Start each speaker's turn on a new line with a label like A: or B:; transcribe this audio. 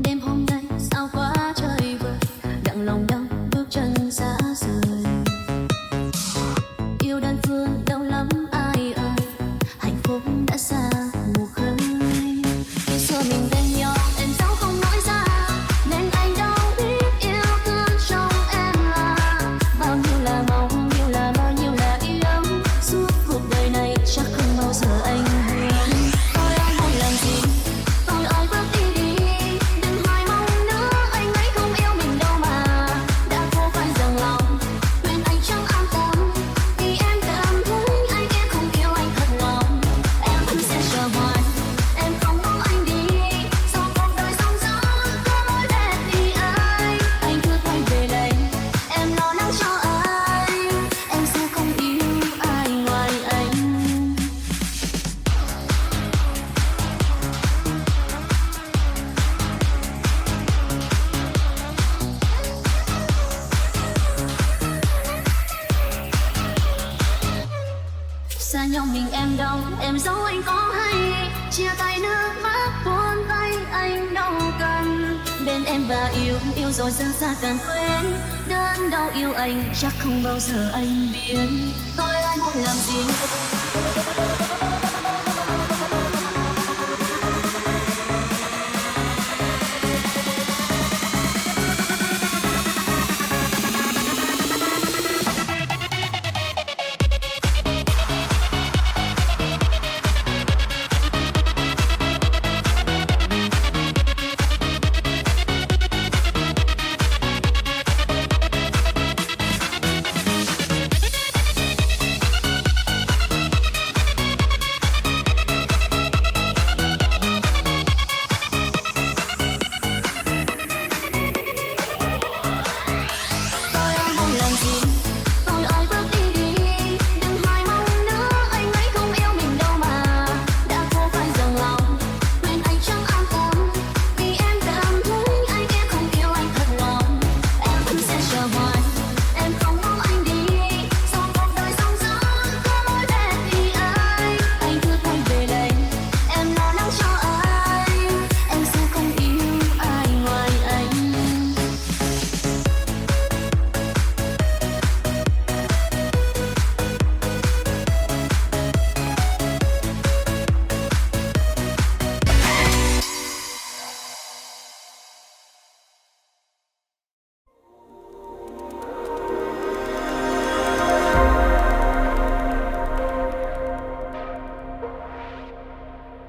A: Đêm hôm nay sao quá trời vời, đặng lòng đau bước chân xa rời. Yêu đơn phương đau lắm ai ơi, hạnh phúc đã xa mù khơi. Khi xưa mình bên nhau em giấu không nói ra, nên anh đâu biết yêu thương trong em là bao nhiêu là mong, nhiêu là mơ, nhiêu là yêu. Suốt cuộc đời này chắc không bao giờ anh hứa. Tôi ơi muốn làm gì, tôi ơi bước đi đi, đừng hoài mong nữa, anh ấy không yêu mình đâu mà. Đã vô phải dừng lòng, quên anh chẳng an tâm, vì em cảm thấy anh kia không yêu anh thật lòng. Em vẫn sẽ chờ hoài, em không mong anh đi, do cuộc đời sóng gió có lối đẹp vì ai. Anh cứ quay về đây, em lo lắng cho anh, em sẽ không yêu ai ngoài anh. Xa nhau mình em đâu, em giấu anh có hay, chia tay nước mắt buông tay anh đâu cần. Bên em và yêu, yêu rồi giờ xa cần quên, đớn đau yêu anh chắc không bao giờ anh biết. Tôi anh muốn làm gì